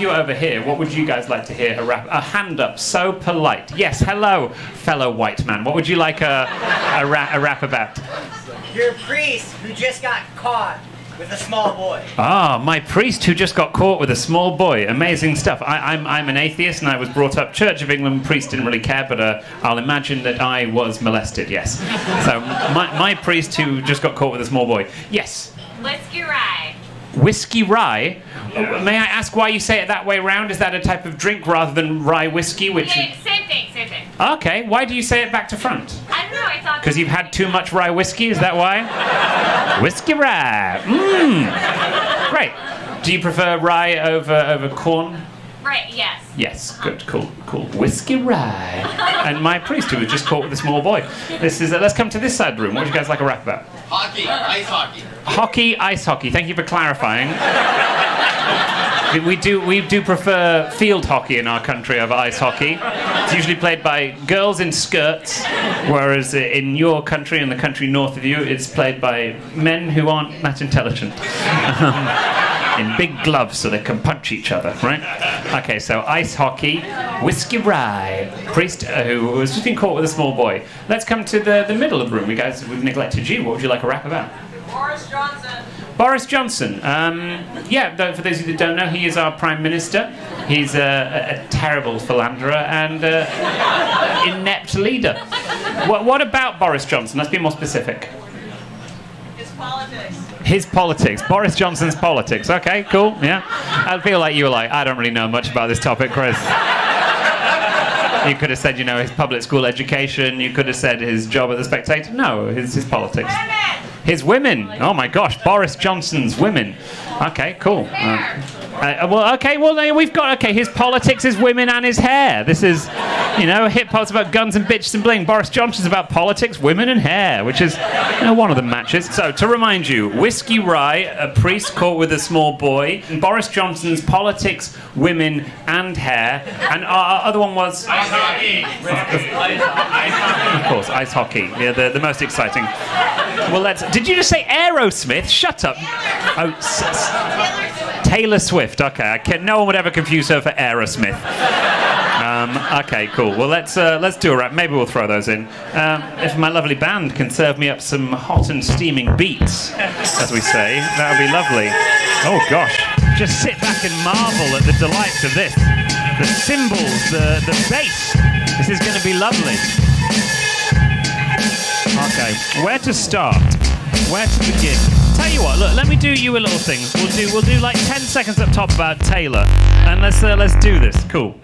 you were over here, what would you guys like to hear a hand up, so polite. Yes, hello, fellow white man. What would you like a rap about? Your priest who just got caught with a small boy. Ah, my priest who just got caught with a small boy. Amazing stuff. I'm an atheist and I was brought up Church of England. Priest didn't really care, but I'll imagine that I was molested, yes. So my priest who just got caught with a small boy. Yes? Whiskey rye. Whiskey rye? Yeah. May I ask why you say it that way round? Is that a type of drink rather than rye whiskey? Same thing. Okay, why do you say it back to front? I don't know, I thought... Because you've had too much rye whiskey, is that why? Whiskey rye. Mmm. Great. Do you prefer rye over corn? Right, yes. Yes, good, cool. Whiskey rye. And my priest who was just caught with a small boy. Let's come to this side of the room. What would you guys like a rap about? Hockey, ice hockey. Hockey, ice hockey. Thank you for clarifying. We do prefer field hockey in our country over ice hockey. It's usually played by girls in skirts, whereas in your country and the country north of you, it's played by men who aren't that intelligent. In big gloves so they can punch each other, right? Okay, so ice hockey, whiskey rye, priest who has just been caught with a small boy. Let's come to the middle of the room. We've neglected you. What would you like a rap about? Boris Johnson. Boris Johnson. For those of you that don't know, he is our Prime Minister. He's a terrible philanderer and inept leader. What about Boris Johnson? Let's be more specific. His politics. Boris Johnson's politics. Okay, cool, yeah. I feel like you were like, I don't really know much about this topic, Chris. You could have said, his public school education. You could have said his job at The Spectator. No, his politics. His women. Oh my gosh, Boris Johnson's women. Okay, cool. We've got, his politics, his women, and his hair. This is, hip hop's about guns and bitches and bling. Boris Johnson's about politics, women, and hair, which is, one of the matches. So, to remind you, whiskey rye, a priest caught with a small boy, and Boris Johnson's politics, women, and hair, and our other one was... Ice hockey. Of course, ice hockey. Yeah, the most exciting. Well, did you just say Aerosmith? Shut up. Oh, Taylor Swift. Okay, no one would ever confuse her for Aerosmith. Okay, cool. Well, let's do a rap. Maybe we'll throw those in. If my lovely band can serve me up some hot and steaming beats, as we say, that would be lovely. Oh gosh, just sit back and marvel at the delights of this. The cymbals, the bass. This is going to be lovely. Okay, where to start? Where to begin? Tell you what, look, let me do you a little thing. We'll do like 10 seconds up top about Taylor, and let's do this. Cool.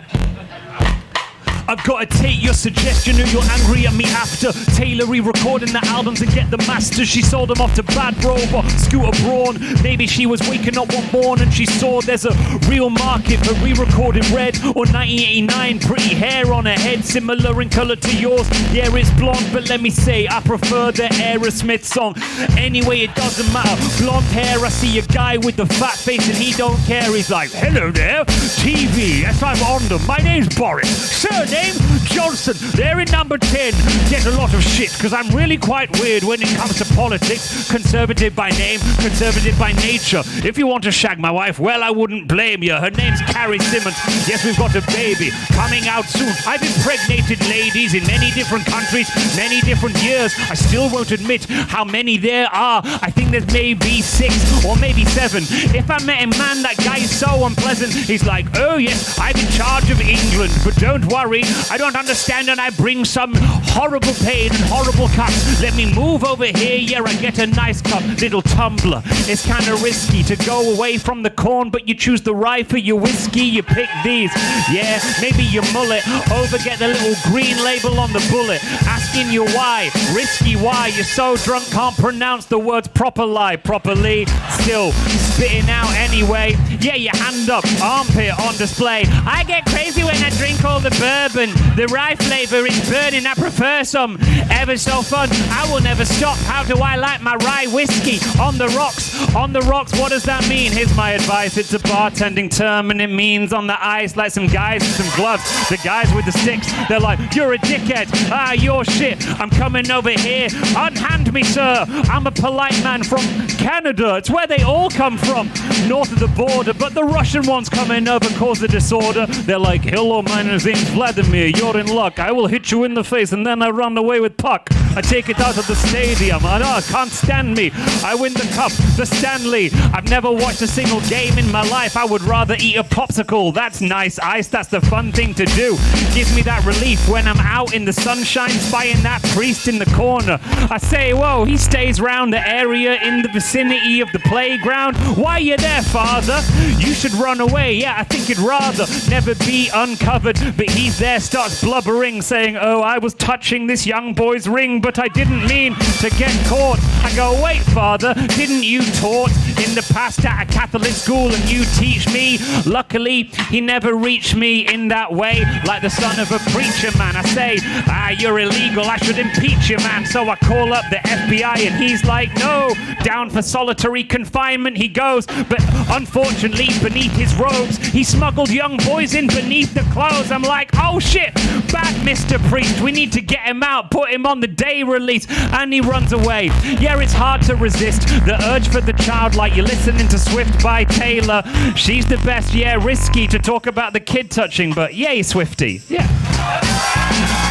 I've got to take your suggestion, or you're angry at me after. Taylor re-recording the albums and get the masters. She sold them off to Bad Robe or Scooter Braun. Maybe she was waking up one morning and she saw there's a real market for re-recording Red or 1989. Pretty hair on her head, similar in colour to yours. Yeah, it's blonde, but let me say, I prefer the Aerosmith song. Anyway, it doesn't matter. Blonde hair, I see a guy with the fat face and he don't care. He's like, hello there, TV. Yes, I'm on them. My name's Boris. Surname Johnson. They're in number 10. Get a lot of shit because I'm really quite weird when it comes to politics. Conservative by name, conservative by nature. If you want to shag my wife, well, I wouldn't blame you. Her name's Carrie Simmons. Yes, we've got a baby coming out soon. I've impregnated ladies in many different countries, many different years. I still won't admit how many there are. I think there's maybe 6 or maybe 7. If I met a man, that guy is so unpleasant. He's like, oh yes, I'm in charge of England, but don't worry, I don't understand and I bring some horrible pain and horrible cuts. Let me move over here, yeah, I get a nice cup, little tumbler. It's kind of risky to go away from the corn, but you choose the rye for your whiskey, you pick these. Yeah, maybe your mullet, over get the little green label on the bullet. Asking you why, risky why, you're so drunk can't pronounce the words properly. Still spitting out anyway. Yeah, your hand up, armpit on display. I get crazy when I drink all the bourbon. The The rye flavor is burning, I prefer some. Ever so fun, I will never stop. How do I like my rye whiskey? On the rocks, what does that mean? Here's my advice, it's a bartending term and it means on the ice like some guys with some gloves. The guys with the sticks, they're like, you're a dickhead, you're shit. I'm coming over here, unhand me, sir. I'm a polite man from Canada, it's where they all come from, north of the border, but the Russian ones coming over cause a disorder. They're like, hello, my name's Vladimir, you're in luck. I will hit you in the face and then I run away with puck. I take it out of the stadium. Can't stand me. I win the cup, the Stanley. I've never watched a single game in my life. I would rather eat a popsicle. That's nice ice. That's the fun thing to do. Gives me that relief when I'm out in the sunshine spying that priest in the corner. I say, whoa, he stays round the area in the vicinity of the playground. Why are you there, father? You should run away. Yeah, I think you'd rather never be uncovered. But he's there, starts blubbering, saying, oh, I was touching this young boy's ring, but I didn't mean to get caught. I go, wait, father, didn't you taught in the past at a Catholic school and you teach me? Luckily, he never reached me in that way, like the son of a preacher man. I say, you're illegal, I should impeach you, man. So I call up the FBI and he's like, no, down for solitary confinement he goes. But unfortunately, beneath his robes, he smuggled young boys in beneath the clothes. I'm like, oh shit, bad Mr. Priest, we need to get him out, put him on the day release. And he runs away. Yeah, it's hard to resist the urge for the child, like you're listening to Swift by Taylor. She's the best, yeah, risky to talk about the kid touching, but yay, Swiftie. Yeah.